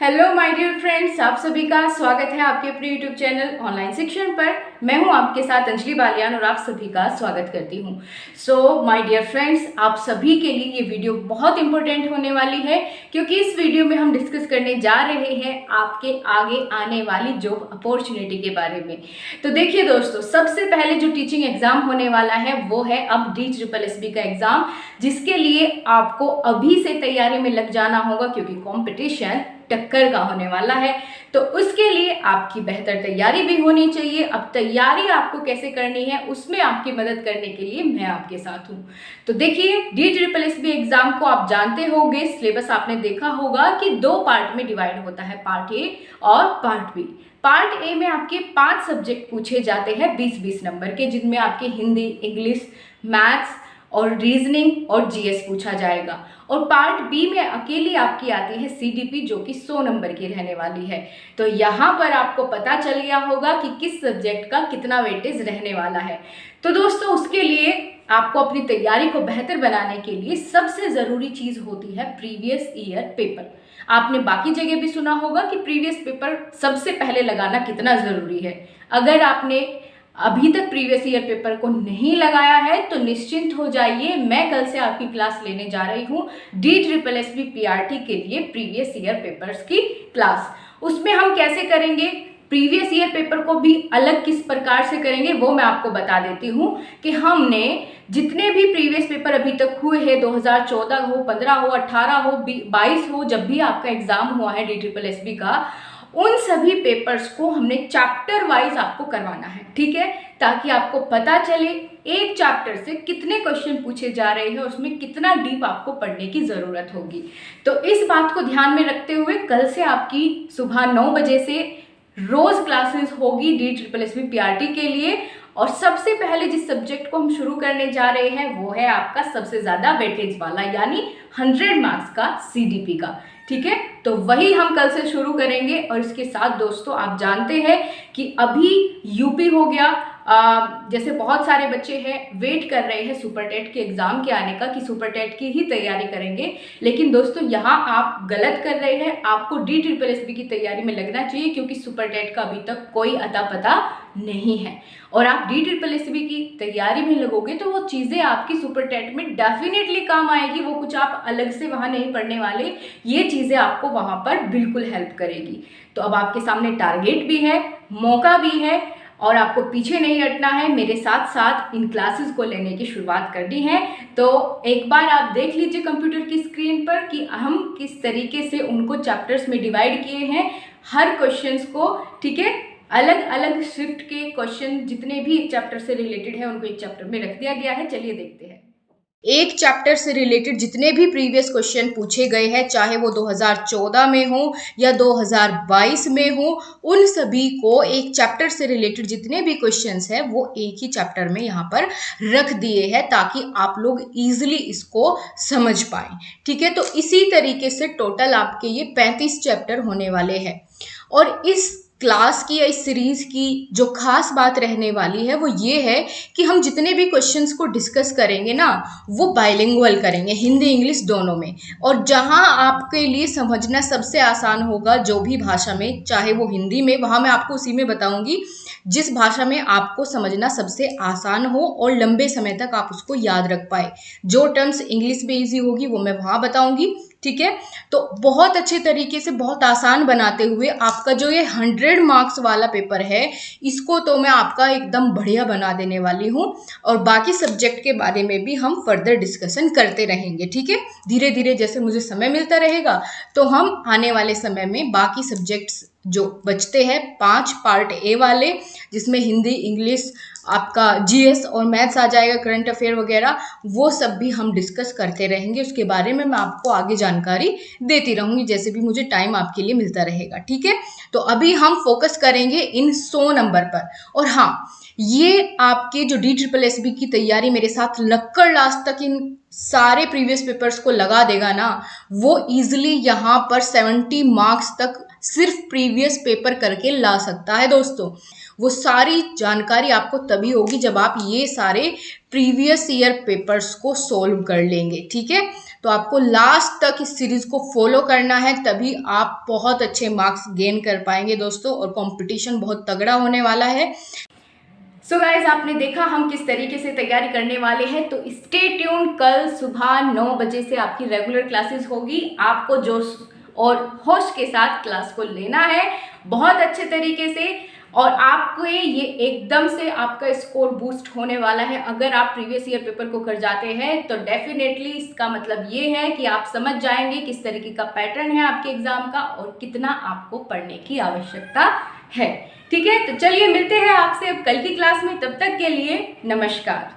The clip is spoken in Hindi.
हेलो माय डियर फ्रेंड्स, आप सभी का स्वागत है आपके अपने यूट्यूब चैनल ऑनलाइन शिक्षण पर। मैं हूं आपके साथ अंजलि बालियान और आप सभी का स्वागत करती हूं। सो माय डियर फ्रेंड्स, आप सभी के लिए ये वीडियो बहुत इंपॉर्टेंट होने वाली है क्योंकि इस वीडियो में हम डिस्कस करने जा रहे हैं आपके आगे आने वाली जॉब अपॉर्चुनिटी के बारे में। तो देखिए दोस्तों, सबसे पहले जो टीचिंग एग्जाम होने वाला है वो है अब DSSB का एग्जाम, जिसके लिए आपको अभी से तैयारी में लग जाना होगा क्योंकि कॉम्पिटिशन टक्कर का होने वाला है। तो उसके लिए आपकी बेहतर तैयारी भी होनी चाहिए। अब तैयारी आपको कैसे करनी है उसमें आपकी मदद करने के लिए मैं आपके साथ हूँ। तो देखिए, DSSB एग्जाम को आप जानते होंगे, सिलेबस आपने देखा होगा कि 2 पार्ट में डिवाइड होता है, पार्ट ए और पार्ट बी। पार्ट ए में आपके 5 सब्जेक्ट पूछे जाते हैं 20-20 नंबर के, जिनमें आपके हिंदी, इंग्लिश, मैथ्स और रीजनिंग और जीएस पूछा जाएगा। और पार्ट बी में अकेली आपकी आती है CDP, जो कि 100 नंबर की रहने वाली है। तो यहाँ पर आपको पता चल गया होगा कि किस सब्जेक्ट का कितना वेटेज रहने वाला है। तो दोस्तों, उसके लिए आपको अपनी तैयारी को बेहतर बनाने के लिए सबसे ज़रूरी चीज़ होती है प्रीवियस ईयर पेपर। आपने बाकी जगह भी सुना होगा कि प्रीवियस पेपर सबसे पहले लगाना कितना ज़रूरी है। अगर आपने अभी तक प्रीवियस ईयर पेपर को नहीं लगाया है तो निश्चिंत हो जाइए, मैं कल से आपकी क्लास लेने जा रही हूँ DSSB PRT के लिए प्रीवियस ईयर पेपर्स की क्लास। उसमें हम कैसे करेंगे, प्रीवियस ईयर पेपर को भी अलग किस प्रकार से करेंगे वो मैं आपको बता देती हूँ कि हमने जितने भी प्रीवियस पेपर अभी तक हुए हैं, 2014 हो, 15 हो, 18 हो, 22 हो, जब भी आपका एग्जाम हुआ है DSSB का, उन सभी पेपर्स को हमने चैप्टर वाइज आपको करवाना है, ठीक है, ताकि आपको पता चले एक चैप्टर से कितने क्वेश्चन पूछे जा रहे हैं, उसमें कितना डीप आपको पढ़ने की ज़रूरत होगी। तो इस बात को ध्यान में रखते हुए कल से आपकी सुबह 9 बजे से रोज़ क्लासेस होगी DSSB PRT के लिए। और सबसे पहले जिस सब्जेक्ट को हम शुरू करने जा रहे हैं वो है आपका सबसे ज़्यादा वेटेज वाला, यानी 100 मार्क्स का CDP का, ठीक है। तो वही हम कल से शुरू करेंगे। और इसके साथ दोस्तों, आप जानते हैं कि अभी यूपी हो गया, जैसे बहुत सारे बच्चे हैं वेट कर रहे हैं सुपर टेट के एग्ज़ाम के आने का कि सुपर टेट की ही तैयारी करेंगे। लेकिन दोस्तों, यहाँ आप गलत कर रहे हैं, आपको DSSB की तैयारी में लगना चाहिए क्योंकि सुपर टेट का अभी तक कोई अता पता नहीं है। और आप DSSB की तैयारी में लगोगे तो वो चीज़ें आपकी सुपर टेट में डेफिनेटली काम आएगी। वो कुछ आप अलग से वहाँ नहीं पढ़ने वाले, ये चीज़ें आपको वहाँ पर बिल्कुल हेल्प करेगी। तो अब आपके सामने टारगेट भी है, मौका भी है और आपको पीछे नहीं हटना है। मेरे साथ साथ इन क्लासेस को लेने की शुरुआत करनी है। तो एक बार आप देख लीजिए कंप्यूटर की स्क्रीन पर कि हम किस तरीके से उनको चैप्टर्स में डिवाइड किए हैं, हर क्वेश्चंस को, ठीक है। अलग अलग शिफ्ट के क्वेश्चन जितने भी एक चैप्टर से रिलेटेड है उनको एक चैप्टर में रख दिया गया है। चलिए देखते हैं। एक चैप्टर से रिलेटेड जितने भी प्रीवियस क्वेश्चन पूछे गए हैं, चाहे वो 2014 में हो या 2022 में हो, उन सभी को एक चैप्टर से रिलेटेड जितने भी क्वेश्चंस हैं वो एक ही चैप्टर में यहाँ पर रख दिए हैं ताकि आप लोग इजीली इसको समझ पाएं, ठीक है। तो इसी तरीके से टोटल आपके ये 35 चैप्टर होने वाले हैं। और इस क्लास की या इस सीरीज की जो खास बात रहने वाली है वो ये है कि हम जितने भी क्वेश्चंस को डिस्कस करेंगे ना, वो बाइलिंगुअल करेंगे, हिंदी इंग्लिश दोनों में। और जहां आपके लिए समझना सबसे आसान होगा जो भी भाषा में, चाहे वो हिंदी में, वहां मैं आपको उसी में बताऊंगी जिस भाषा में आपको समझना सबसे आसान हो और लंबे समय तक आप उसको याद रख पाए। जो टर्म्स इंग्लिश में ईजी होगी वो मैं वहां बताऊंगी, ठीक है। तो बहुत अच्छे तरीके से, बहुत आसान बनाते हुए आपका जो ये 100 मार्क्स वाला पेपर है, इसको तो मैं आपका एकदम बढ़िया बना देने वाली हूँ। और बाकी सब्जेक्ट के बारे में भी हम फर्दर डिस्कशन करते रहेंगे, ठीक है। धीरे धीरे जैसे मुझे समय मिलता रहेगा तो हम आने वाले समय में बाकी सब्जेक्ट्स जो बचते हैं 5 पार्ट ए वाले, जिसमें हिंदी, इंग्लिश, आपका जीएस और मैथ्स आ जाएगा, करंट अफेयर वगैरह, वो सब भी हम डिस्कस करते रहेंगे। उसके बारे में मैं आपको आगे जानकारी देती रहूंगी जैसे भी मुझे टाइम आपके लिए मिलता रहेगा, ठीक है। तो अभी हम फोकस करेंगे इन 100 नंबर पर। और हाँ, ये आपके जो DSSB की तैयारी मेरे साथ लगकर लास्ट तक इन सारे प्रीवियस पेपर्स को लगा देगा ना, वो इजिली यहाँ पर 70 मार्क्स तक सिर्फ प्रीवियस पेपर करके ला सकता है दोस्तों। वो सारी जानकारी आपको तभी होगी जब आप ये सारे प्रीवियस ईयर पेपर्स को सोल्व कर लेंगे, ठीक है। तो आपको लास्ट तक इस सीरीज़ को फॉलो करना है, तभी आप बहुत अच्छे मार्क्स गेन कर पाएंगे दोस्तों, और कंपटीशन बहुत तगड़ा होने वाला है। सो गाइज, आपने देखा हम किस तरीके से तैयारी करने वाले हैं, तो स्टे ट्यून। कल सुबह 9 बजे से आपकी रेगुलर क्लासेस होगी। आपको जोश और होश के साथ क्लास को लेना है बहुत अच्छे तरीके से, और आपको ये एकदम से आपका स्कोर बूस्ट होने वाला है। अगर आप प्रीवियस ईयर पेपर को कर जाते हैं तो डेफिनेटली इसका मतलब ये है कि आप समझ जाएंगे किस तरीके का पैटर्न है आपके एग्जाम का और कितना आपको पढ़ने की आवश्यकता है। ठीक है, तो चलिए मिलते हैं आपसे अब कल की क्लास में। तब तक के लिए नमस्कार।